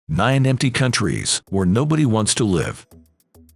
9 empty countries where nobody wants to live.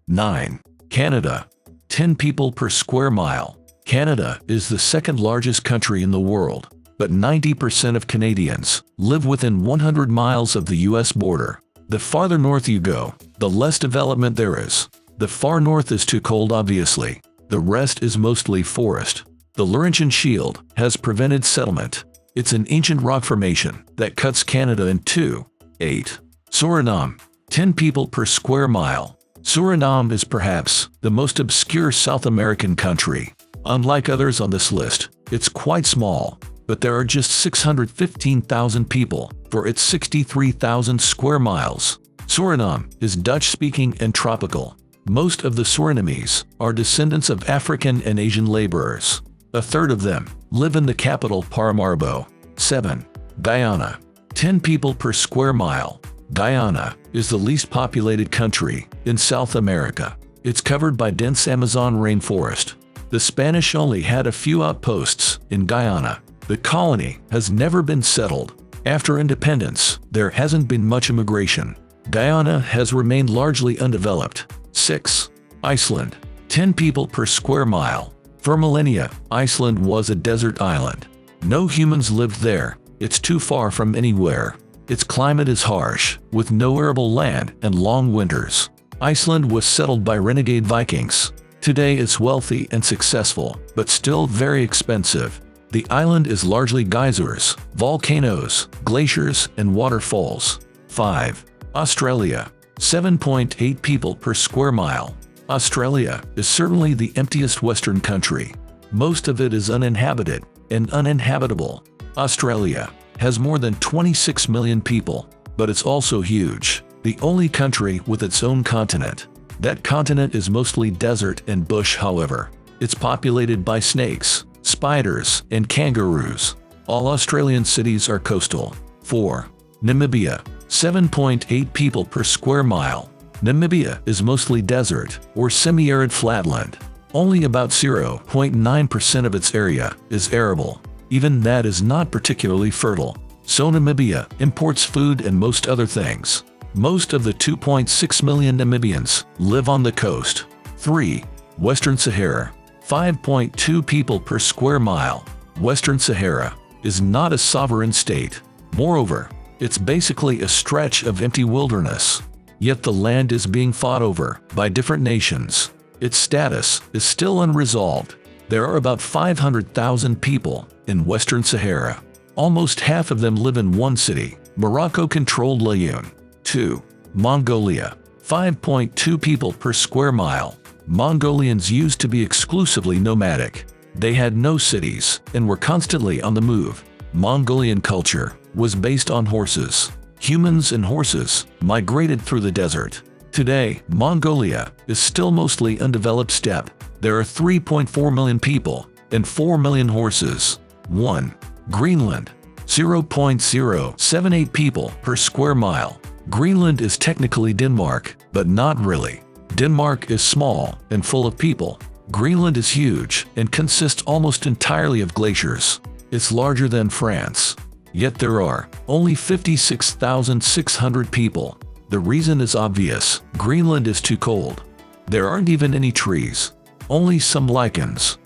9. Canada. 10 people per square mile. Canada is the second largest country in the world, but 90% of Canadians live within 100 miles of the US border. The farther north you go, the less development there is. The far north is too cold, obviously. The rest is mostly forest. The Laurentian Shield has prevented settlement. It's an ancient rock formation that cuts Canada in two. 8. Surinam. 10 people per square mile. Surinam is perhaps the most obscure South American country. Unlike others on this list, it's quite small, but there are just 615,000 people for its 63,000 square miles. Surinam is Dutch-speaking and tropical. Most of the Surinamese are descendants of African and Asian laborers. A third of them live in the capital Paramaribo. 7. Guyana. 10 people per square mile. Guyana is the least populated country in South America. It's covered by dense Amazon rainforest. The Spanish only had a few outposts in Guyana. The colony has never been settled. After independence, there hasn't been much immigration. Guyana has remained largely undeveloped. 6. Iceland. 10 people per square mile. For millennia, Iceland was a desert island. No humans lived there. It's too far from anywhere. Its climate is harsh, with no arable land and long winters. Iceland was settled by renegade Vikings. Today it's wealthy and successful, but still very expensive. The island is largely geysers, volcanoes, glaciers, and waterfalls. 5. Australia. 7.8 people per square mile. Australia is certainly the emptiest Western country. Most of it is uninhabited and uninhabitable. Australia has more than 26 million people, but it's also huge. The only country with its own continent. That continent is mostly desert and bush, however. It's populated by snakes, spiders, and kangaroos. All Australian cities are coastal. 4. Namibia. 7.8 people per square mile. Namibia is mostly desert or semi-arid flatland. Only about 0.9% of its area is arable. Even that is not particularly fertile. So Namibia imports food and most other things. Most of the 2.6 million Namibians live on the coast. 3. Western Sahara. 5.2 people per square mile. Western Sahara is not a sovereign state. Moreover, it's basically a stretch of empty wilderness. Yet the land is being fought over by different nations. Its status is still unresolved. There are about 500,000 people in Western Sahara. Almost half of them live in one city, Morocco-controlled Laayoune. 2. Mongolia. 5.2 people per square mile. Mongolians used to be exclusively nomadic. They had no cities and were constantly on the move. Mongolian culture was based on horses. Humans and horses migrated through the desert. Today, Mongolia is still mostly undeveloped steppe. There are 3.4 million people and 4 million horses. 1. Greenland. 0.078 people per square mile. Greenland is technically Denmark, but not really. Denmark is small and full of people. Greenland is huge and consists almost entirely of glaciers. It's larger than France. Yet there are only 56,600 people. The reason is obvious. Greenland is too cold. There aren't even any trees. Only some lichens.